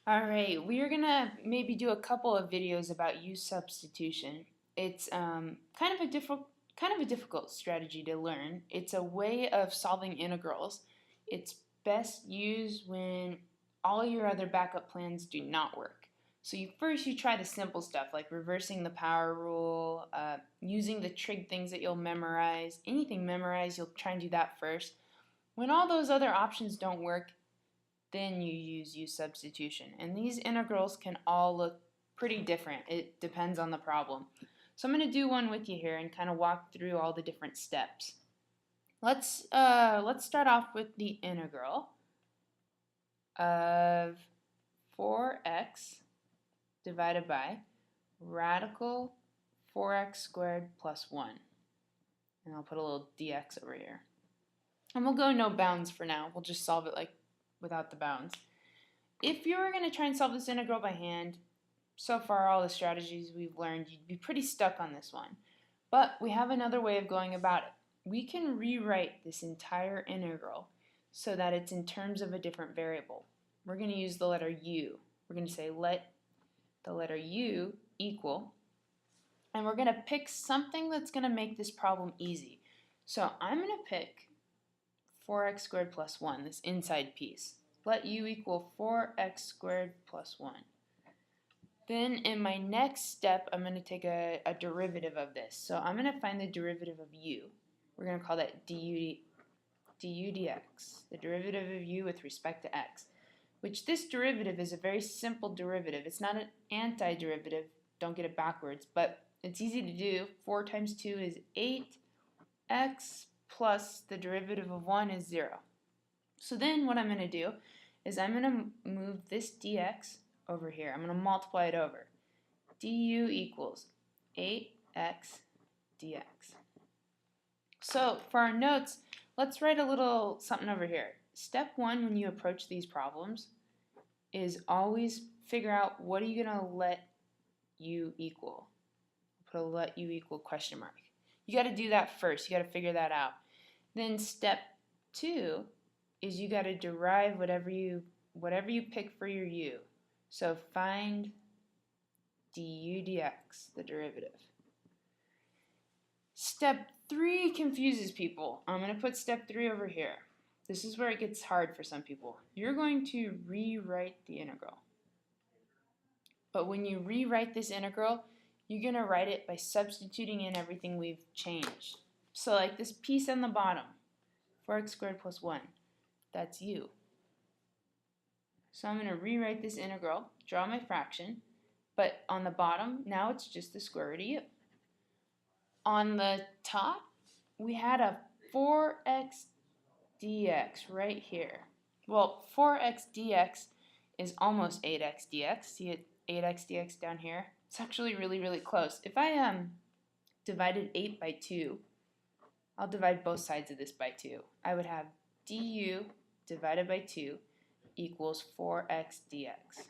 Alright, we are gonna maybe do a couple of videos about U-substitution. It's kind of a difficult strategy to learn. It's a way of solving integrals. It's best used when all your other backup plans do not work. So first you try the simple stuff like reversing the power rule, using the trig things that you'll memorize. Anything memorized, you'll try and do that first. When all those other options don't work, then you use U-substitution. And these integrals can all look pretty different. It depends on the problem. So I'm going to do one with you here and kind of walk through all the different steps. Let's start off with the integral of 4x divided by radical 4x squared plus 1. And I'll put a little dx over here. And we'll go no bounds for now. We'll just solve it like without the bounds. If you were going to try and solve this integral by hand, so far all the strategies we've learned, you'd be pretty stuck on this one. But we have another way of going about it. We can rewrite this entire integral so that it's in terms of a different variable. We're going to use the letter u. We're going to say let the letter u equal, and we're going to pick something that's going to make this problem easy. So I'm going to pick 4x squared plus 1, this inside piece. Let u equal 4x squared plus 1. Then in my next step, I'm going to take a derivative of this. So I'm going to find the derivative of u. We're going to call that du dx, the derivative of u with respect to x, which this derivative is a very simple derivative. It's not an antiderivative, don't get it backwards, but it's easy to do. 4 times 2 is 8x plus the derivative of 1 is 0. So then what I'm going to do is I'm going to move this dx over here. I'm going to multiply it over. Du equals 8x dx. So for our notes, let's write a little something over here. Step 1 when you approach these problems is always figure out what are you going to let u equal. Put a let u equal question mark. You got to do that first. You got to figure that out. Then step 2 is you got to derive whatever you pick for your u. So find du dx, the derivative. Step 3 confuses people. I'm going to put step 3 over here. This is where it gets hard for some people. You're going to rewrite the integral. But when you rewrite this integral, you're going to write it by substituting in everything we've changed. So like this piece on the bottom, 4x squared plus 1, that's u. So I'm going to rewrite this integral, draw my fraction, but on the bottom, now it's just the square root of u. On the top, we had a 4x dx right here. Well, 4x dx is almost 8x dx. See it, 8x dx down here? It's actually really, really close. If I divided 8 by 2, I'll divide both sides of this by 2. I would have du divided by 2 equals 4x dx.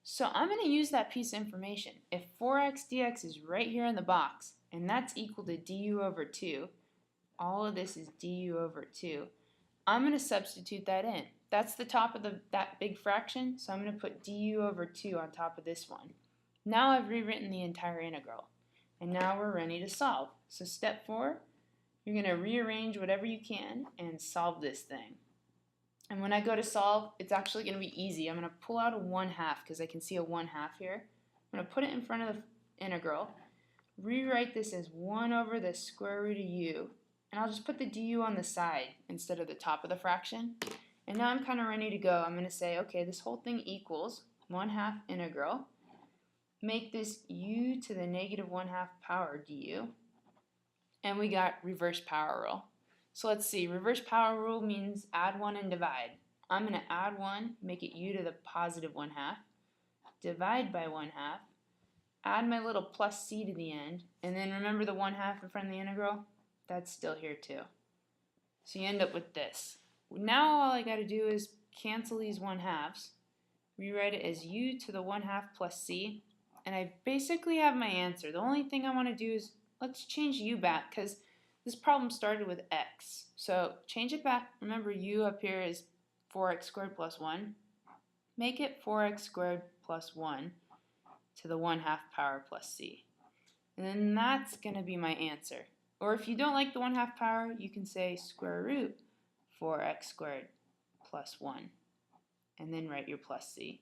So I'm going to use that piece of information. If 4x dx is right here in the box, and that's equal to du over 2, all of this is du over 2, I'm going to substitute that in. That's the top of that big fraction, so I'm going to put du over 2 on top of this one. Now I've rewritten the entire integral, and now we're ready to solve. So step 4, you're going to rearrange whatever you can and solve this thing. And when I go to solve, it's actually going to be easy. I'm going to pull out a 1/2 because I can see a 1/2 here. I'm going to put it in front of the integral, rewrite this as 1 over the square root of u, and I'll just put the du on the side instead of the top of the fraction. And now I'm kind of ready to go. I'm going to say, okay, this whole thing equals 1/2 integral. Make this u to the negative 1/2 power du. And we got reverse power rule. So let's see, reverse power rule means add 1 and divide. I'm going to add 1, make it u to the positive 1/2, divide by 1/2, add my little plus c to the end, and then remember the 1/2 in front of the integral? That's still here too. So you end up with this. Now all I got to do is cancel these 1/2s, rewrite it as u to the 1/2 plus c, and I basically have my answer. The only thing I want to do is let's change u back because this problem started with x. So change it back. Remember u up here is 4x squared plus 1. make it 4x squared plus 1 to the 1/2 power plus c. And then that's going to be my answer. Or if you don't like the 1/2 power, you can say square root 4x squared plus 1. And then write your plus c.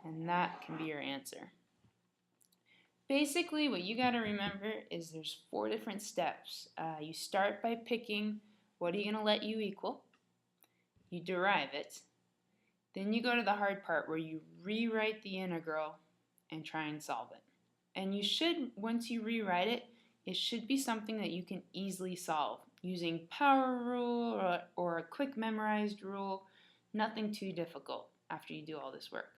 And that can be your answer. Basically, what you got to remember is there's 4 different steps. You start by picking what are you going to let u equal. You derive it. Then you go to the hard part where you rewrite the integral and try and solve it. And you should, once you rewrite it, it should be something that you can easily solve using power rule or a quick memorized rule. Nothing too difficult after you do all this work.